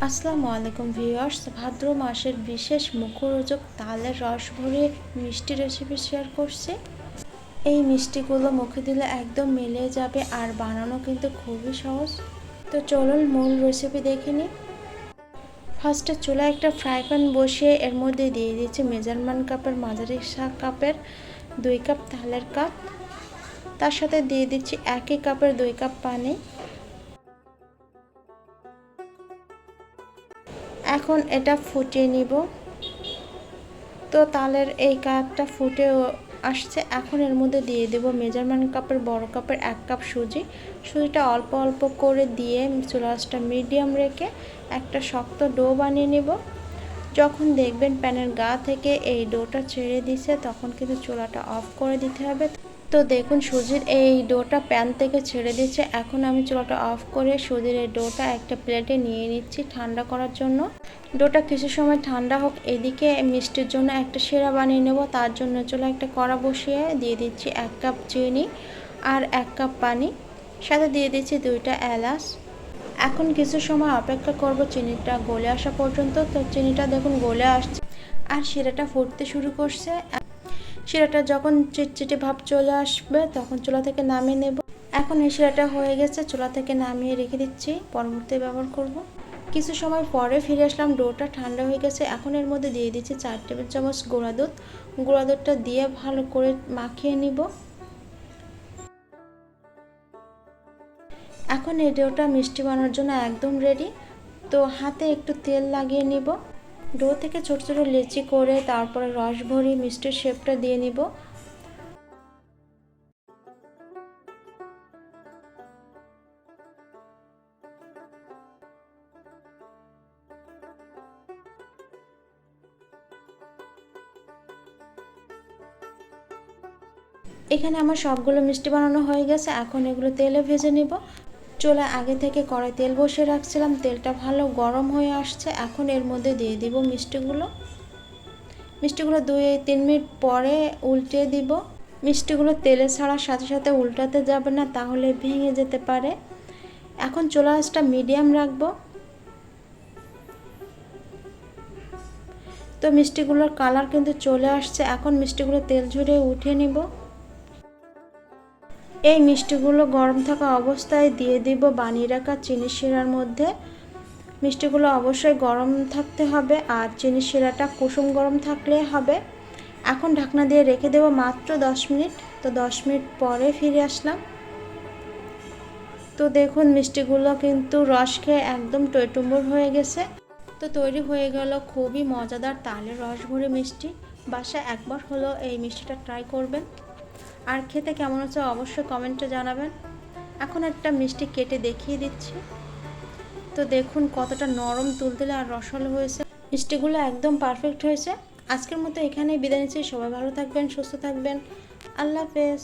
আসসালামু আলাইকুম ভিউয়ার্স, ভাদ্র মাসের বিশেষ মুখরোচক তালের রস ভরে মিষ্টি রেসিপি শেয়ার করছি। এই মিষ্টিগুলো মুখে দিলে একদম মিলে যাবে আর বানানো কিন্তু খুবই সহজ। তো চলুন মূল রেসিপি দেখে নিই। ফার্স্টে চুলায় একটা ফ্রাই প্যান বসিয়ে এর মধ্যে দিয়ে দিচ্ছি মেজারমেন্ট কাপের মাঝারি কাপের 2 কাপ তালের কাপ। তার সাথে দিয়ে দিচ্ছি একই কাপের 2 কাপ পানি। এখন এটা ফুটিয়ে নিব। তো তালের এই কাপটা ফুটে আসছে। এখন এর মধ্যে দিয়ে দেব মেজারমেন্ট কাপের বড় কাপের 1 কাপ সুজি। সুজিটা অল্প অল্প করে দিয়ে চুলাটা মিডিয়াম রেখে একটা শক্ত ডো বানিয়ে নেব। যখন দেখবেন প্যানের গা থেকে এই ডোটা ছেড়ে দিছে তখন কিন্তু চুলাটা অফ করে দিতে হবে। তো দেখুন সুজির এই ডোটা প্যান থেকে ছেড়ে দিচ্ছে। এখন আমি চুলাটা অফ করে সুজির এই ডোটা একটা প্লেটে নিয়ে নিচ্ছি ঠান্ডা করার জন্য। ডোটা কিছু সময় ঠান্ডা হোক, এদিকে মিষ্টির জন্য একটা শিরা বানিয়ে নেব। তার জন্য চুলায় একটা কড়া বসিয়ে দিয়ে দিচ্ছি 1 কাপ চিনি আর 1 কাপ পানি, সাথে দিয়ে দিচ্ছি 2টা এলাচ। এখন কিছু সময় অপেক্ষা করব চিনিটা গলে আসা পর্যন্ত। তো চিনিটা দেখুন গলে আসছে আর শিরাটা ফুটতে শুরু করছে। শিরাটা যখন চিটচিটে ভাব চলে আসবে তখন চুলা থেকে নামিয়ে নেব। এখন এই শিরাটা হয়ে গেছে, চুলা থেকে নামিয়ে রেখে দিচ্ছি, পরবর্তীতে ব্যবহার করব। কিছু সময় পরে ফিরে আসলাম, ডোটা ঠান্ডা হয়ে গেছে। এখন এর মধ্যে দিয়ে দিচ্ছি 4 টেবিল চামচ গুঁড়া দুধ। গুঁড়া দুধটা দিয়ে ভালো করে মাখিয়ে নিব। এখন এই ডোটা মিষ্টি বানানোর জন্য একদম রেডি। তো হাতে একটু তেল লাগিয়ে নিব। ডো থেকে ছোট ছোট লেচি করে তারপরে রস ভরিয়ে মিষ্টির শেপটা দিয়ে নিব। এখানে আমার সবগুলো মিষ্টি বানানো হয়ে গেছে। এখন এগুলো তেলে ভেজে নিব। চুলায় আগে থেকে কড়াই তেল বসিয়ে রাখছিলাম, তেলটা ভালো গরম হয়ে আসছে। এখন এর মধ্যে দিয়ে দিব মিষ্টিগুলো। 2-3 মিনিট পরে উল্টে দিব। মিষ্টিগুলো তেলে ছাড়ার সাথে সাথে উল্টাতে যাবে না, তাহলে ভেঙে যেতে পারে। এখন চুলা আঁচটা মিডিয়াম রাখবো। তো মিষ্টিগুলোর কালার কিন্তু চলে আসছে। এখন মিষ্টিগুলো তেল ঝরিয়ে উঠিয়ে নিব। এই মিষ্টিগুলো গরম থাকা অবস্থায় দিয়ে দিব বানিয়ে রাখা চিনি শিরার মধ্যে। মিষ্টিগুলো অবশ্যই গরম থাকতে হবে আর চিনি শিরাটা কুসুম গরম থাকলে হবে। এখন ঢাকনা দিয়ে রেখে দেব মাত্র 10 মিনিট। তো 10 মিনিট পরে ফিরে আসলাম। তো দেখুন মিষ্টিগুলো কিন্তু রস খেয়ে একদম টইটুম্বুর হয়ে গেছে। তো তৈরি হয়ে গেল খুবই মজাদার তালের রস ভরে মিষ্টি। বাসায় একবার হলো এই মিষ্টিটা ট্রাই করবেন আর খেতে কেমন হচ্ছে অবশ্যই কমেন্টে জানাবেন। এখন একটা মিষ্টি কেটে দেখিয়ে দিচ্ছি। তো দেখুন কতটা নরম তুলতুলে আর রসালো হয়েছে। মিষ্টিগুলো একদম পারফেক্ট হয়েছে। আজকের মতো এখানেই বিদায় নিচ্ছি। সবাই ভালো থাকবেন, সুস্থ থাকবেন। আল্লাহ হাফেজ।